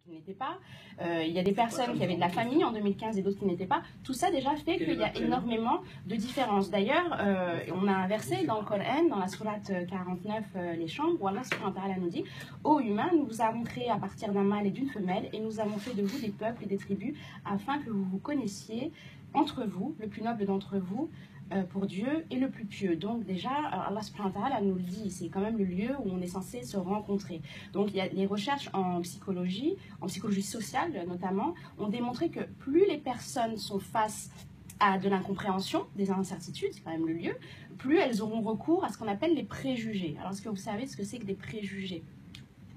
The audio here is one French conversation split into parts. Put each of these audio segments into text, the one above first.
qui n'étaient pas. Il y a des personnes qui avaient de la famille en 2015 et d'autres qui n'étaient pas. Tout ça déjà fait qu'il y a énormément de différences. D'ailleurs, on a un verset dans le Coran, dans la sourate 49, les chambres, où Allah subhanahu wa ta'ala nous dit « Ô humains, nous vous avons créé à partir d'un mâle et d'une femelle, et nous avons fait de vous des peuples et des tribus, afin que vous vous connaissiez entre vous, le plus noble d'entre vous, pour Dieu et le plus pieux. » Donc déjà, Allah subhanahu wa ta'ala nous le dit, c'est quand même le lieu où on est censé se rencontrer. Donc il y a les recherches en psychologie sociale notamment, ont démontré que plus les personnes sont face à de l'incompréhension, des incertitudes, c'est quand même le lieu, plus elles auront recours à ce qu'on appelle les préjugés. Alors est-ce que vous savez ce que c'est que des préjugés ?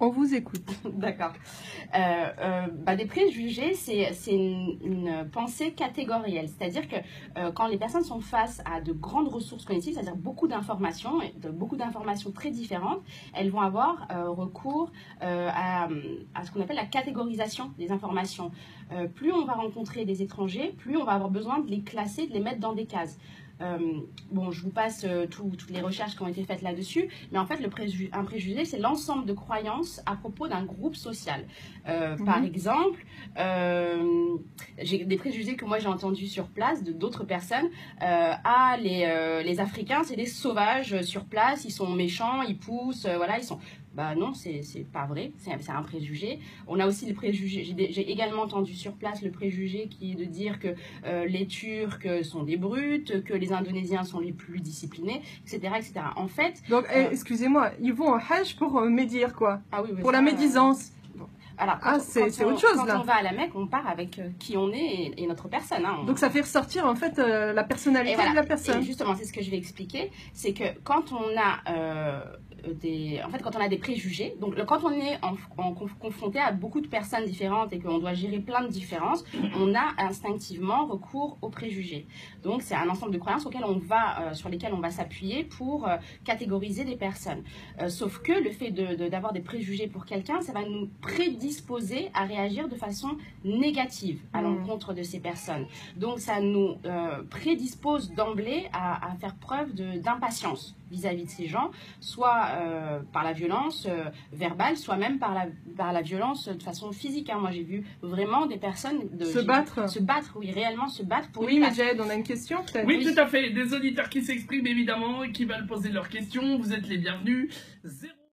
On vous écoute. D'accord. Des préjugés, c'est une pensée catégorielle. C'est-à-dire que quand les personnes sont face à de grandes ressources cognitives, c'est-à-dire beaucoup d'informations très différentes, elles vont avoir recours à ce qu'on appelle la catégorisation des informations. Plus on va rencontrer des étrangers, plus on va avoir besoin de les classer, de les mettre dans des cases. Je vous passe toutes les recherches qui ont été faites là-dessus, mais en fait, un préjugé, c'est l'ensemble de croyances à propos d'un groupe social. Par exemple, j'ai des préjugés que moi j'ai entendus sur place d'autres personnes. Les Africains, c'est des sauvages sur place, ils sont méchants, ils poussent, voilà, ils sont... Bah non, c'est pas vrai, c'est un préjugé. On a aussi le préjugé, j'ai également entendu sur place le préjugé qui est de dire que les Turcs sont des brutes, que les Indonésiens sont les plus disciplinés, etc. etc. En fait... Donc, excusez-moi, ils vont au Hajj pour médire, quoi. Ah oui, pour la médisance. Alors, c'est autre chose, là. Quand on va à la Mecque, on part avec qui on est et notre personne. Hein. Donc ça fait ressortir, en fait, la personnalité de la personne. Et justement, c'est ce que je vais expliquer. C'est que quand on a... quand on a des préjugés, donc quand on est confronté à beaucoup de personnes différentes et qu'on doit gérer plein de différences, on a instinctivement recours aux préjugés. Donc c'est un ensemble de croyances sur lesquelles on va s'appuyer pour catégoriser des personnes. Sauf que le fait d'avoir des préjugés pour quelqu'un, ça va nous prédisposer à réagir de façon négative à l'encontre de ces personnes. Donc ça nous prédispose d'emblée à faire preuve d'impatience vis-à-vis de ces gens, soit par la violence verbale, soit même par la violence de façon physique. Hein. Moi, j'ai vu vraiment des personnes se battre, oui, réellement se battre pour Oui, mais Jed, on a une question peut-être. Oui, tout à fait. Des auditeurs qui s'expriment évidemment et qui veulent poser leurs questions. Vous êtes les bienvenus.